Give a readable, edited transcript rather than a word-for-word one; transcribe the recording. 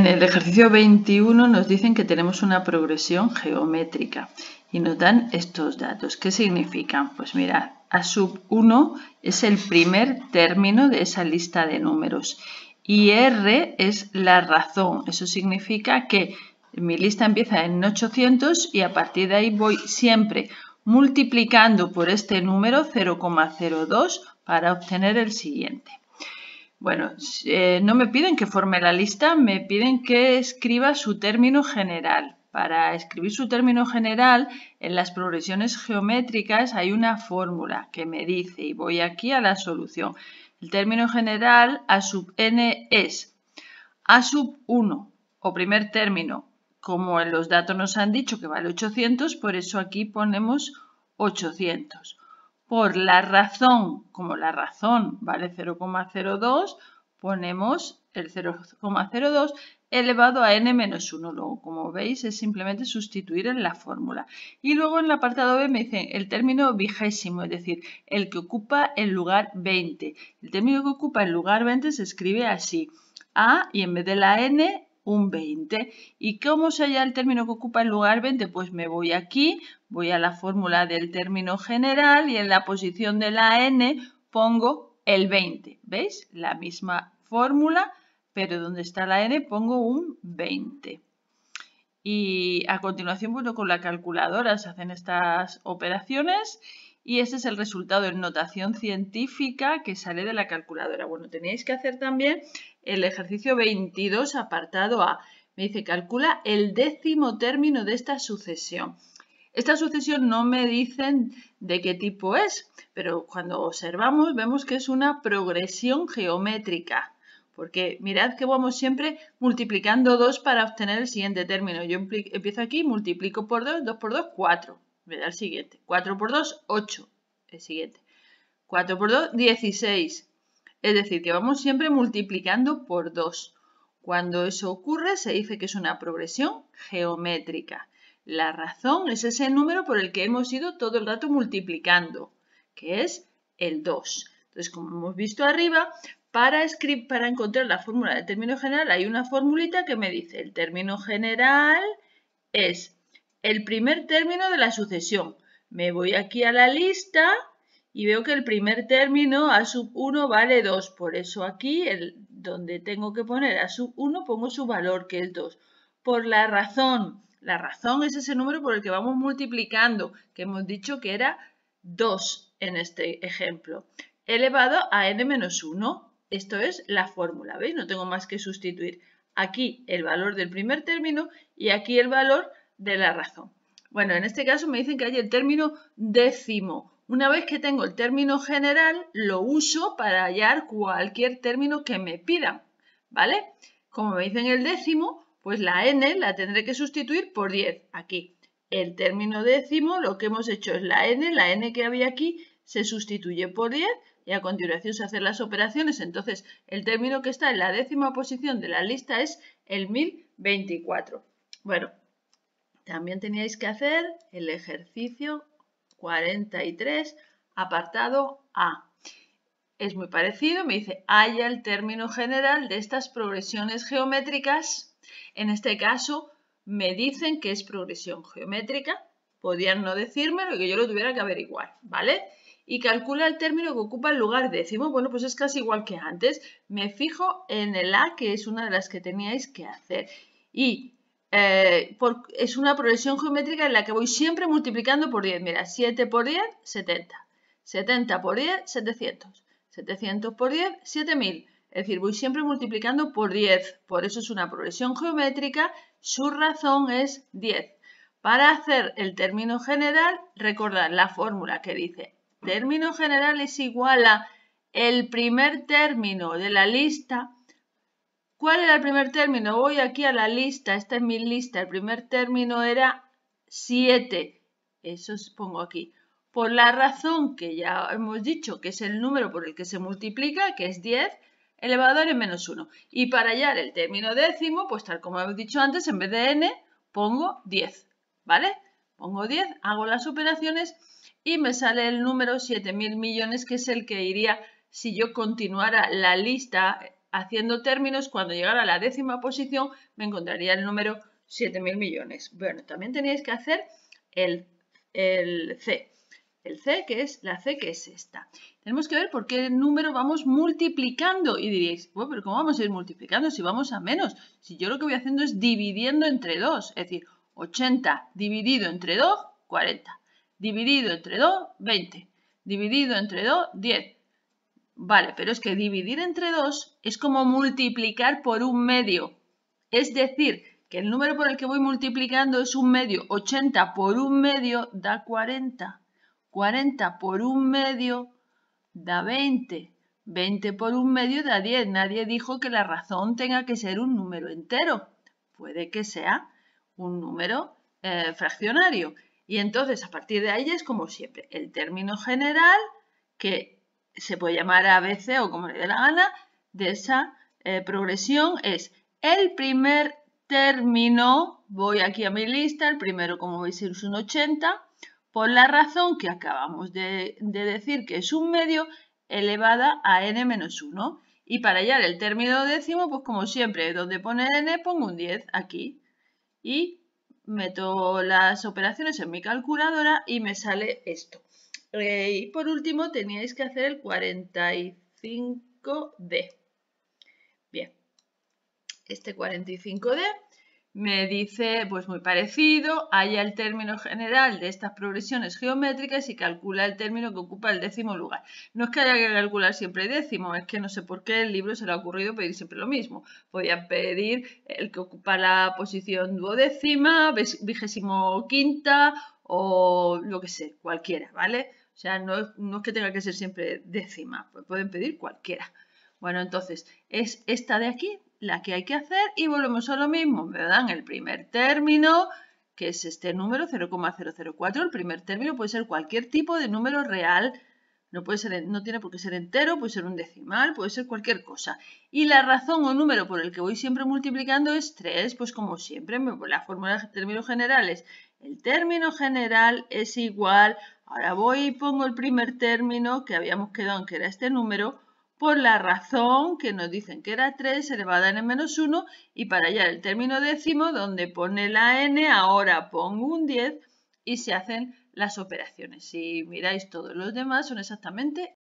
En el ejercicio 21 nos dicen que tenemos una progresión geométrica y nos dan estos datos. ¿Qué significan? Pues mirad, A sub 1 es el primer término de esa lista de números y R es la razón. Eso significa que mi lista empieza en 800 y a partir de ahí voy siempre multiplicando por este número 0,02 para obtener el siguiente. Bueno, no me piden que forme la lista, me piden que escriba su término general. Para escribir su término general, en las progresiones geométricas hay una fórmula que me dice, y voy aquí a la solución. El término general A sub n es A sub 1, o primer término, como en los datos nos han dicho que vale 800, por eso aquí ponemos 800. Por la razón, como la razón vale 0,02, ponemos el 0,02 elevado a n menos 1. Luego, como veis, es simplemente sustituir en la fórmula. Y luego en el apartado B me dicen el término vigésimo, es decir, el que ocupa el lugar 20. El término que ocupa el lugar 20 se escribe así. A y en vez de la n, un 20. ¿Y cómo se halla el término que ocupa el lugar 20? Pues me voy aquí, voy a la fórmula del término general y en la posición de la n pongo el 20. ¿Veis? La misma fórmula, pero donde está la n pongo un 20. Y a continuación, bueno, con la calculadora se hacen estas operaciones y ese es el resultado en notación científica que sale de la calculadora. Bueno, tenéis que hacer también el ejercicio 22, apartado A. Me dice, calcula el 10º término de esta sucesión. Esta sucesión no me dicen de qué tipo es, pero cuando observamos vemos que es una progresión geométrica. Porque mirad que vamos siempre multiplicando 2 para obtener el siguiente término. Yo empiezo aquí, multiplico por 2, 2 por 2, 4. Me da el siguiente. 4 por 2, 8. El siguiente. 4 por 2, 16. Es decir, que vamos siempre multiplicando por 2. Cuando eso ocurre, se dice que es una progresión geométrica. La razón es ese número por el que hemos ido todo el rato multiplicando, que es el 2. Entonces, como hemos visto arriba, para encontrar la fórmula del término general hay una formulita que me dice el término general es el primer término de la sucesión. Me voy aquí a la lista y veo que el primer término A sub 1 vale 2. Por eso aquí, donde tengo que poner A sub 1, pongo su valor, que es 2. Por la razón es ese número por el que vamos multiplicando, que hemos dicho que era 2 en este ejemplo, elevado a n menos 1. Esto es la fórmula, ¿veis? No tengo más que sustituir aquí el valor del primer término y aquí el valor de la razón. Bueno, en este caso me dicen que hay el término décimo. Una vez que tengo el término general, lo uso para hallar cualquier término que me pidan, ¿vale? Como me dicen el décimo, pues la n la tendré que sustituir por 10 aquí. El término décimo, lo que hemos hecho es la n que había aquí se sustituye por 10 y a continuación se hacen las operaciones. Entonces, el término que está en la 10ª posición de la lista es el 1024. Bueno, también teníais que hacer el ejercicio 43, apartado A. Es muy parecido, me dice, halla el término general de estas progresiones geométricas. En este caso, me dicen que es progresión geométrica. Podrían no decírmelo y que yo lo tuviera que averiguar, ¿vale? Y calcula el término que ocupa el lugar décimo. Bueno, pues es casi igual que antes. Me fijo en el A, que es una de las que teníais que hacer. Y es una progresión geométrica en la que voy siempre multiplicando por 10. Mira, 7 por 10, 70. 70 por 10, 700. 700 por 10, 7000. Es decir, voy siempre multiplicando por 10. Por eso es una progresión geométrica. Su razón es 10. Para hacer el término general, recordad la fórmula que dice término general es igual a el primer término de la lista. ¿Cuál era el primer término? Voy aquí a la lista, esta es mi lista. El primer término era 7. Eso os pongo aquí. Por la razón que ya hemos dicho, que es el número por el que se multiplica, que es 10, elevado a n menos 1. Y para hallar el término décimo, pues tal como hemos dicho antes, en vez de n, pongo 10. ¿Vale? Pongo 10, hago las operaciones y me sale el número 7.000 millones, que es el que iría si yo continuara la lista haciendo términos, cuando llegara a la décima posición me encontraría el número 7.000 millones. Bueno, también teníais que hacer el C. El C, que es la C, que es esta. Tenemos que ver por qué número vamos multiplicando. Y diréis, bueno, pero ¿cómo vamos a ir multiplicando si vamos a menos? Si yo lo que voy haciendo es dividiendo entre 2. Es decir, 80 dividido entre 2, 40. Dividido entre 2, 20. Dividido entre 2, 10. Vale, pero es que dividir entre 2 es como multiplicar por un medio. Es decir, que el número por el que voy multiplicando es un medio. 80 por un medio da 40. 40 por un medio da 20. 20 por un medio da 10. Nadie dijo que la razón tenga que ser un número entero. Puede que sea un número fraccionario. Y entonces, a partir de ahí es como siempre. El término general, que se puede llamar ABC o como le dé la gana, de esa progresión es el primer término. Voy aquí a mi lista. El primero, como veis, es un 80. Por la razón que acabamos de decir que es un medio elevada a n-1. Y para hallar el término décimo, pues como siempre, donde pone n pongo un 10 aquí. Y meto las operaciones en mi calculadora y me sale esto. Y por último teníais que hacer el 45D. Bien, este 45D me dice, pues muy parecido, halla el término general de estas progresiones geométricas y calcula el término que ocupa el décimo lugar. No es que haya que calcular siempre décimo, es que no sé por qué el libro se le ha ocurrido pedir siempre lo mismo. Podían pedir el que ocupa la posición duodécima, 25ª o lo que sé, cualquiera, ¿vale? O sea, no es que tenga que ser siempre décima, pues pueden pedir cualquiera. Bueno, entonces, es esta de aquí la que hay que hacer y volvemos a lo mismo. Me dan el primer término, que es este número 0,004. El primer término puede ser cualquier tipo de número real. No tiene por qué ser entero, puede ser un decimal, puede ser cualquier cosa. Y la razón o número por el que voy siempre multiplicando es 3. Pues como siempre, la fórmula de términos generales. El término general es igual. Ahora voy y pongo el primer término que habíamos quedado en que era este número, por la razón que nos dicen que era 3 elevada a n-1 y para hallar el término décimo donde pone la n ahora pongo un 10 y se hacen las operaciones. Si miráis todos los demás son exactamente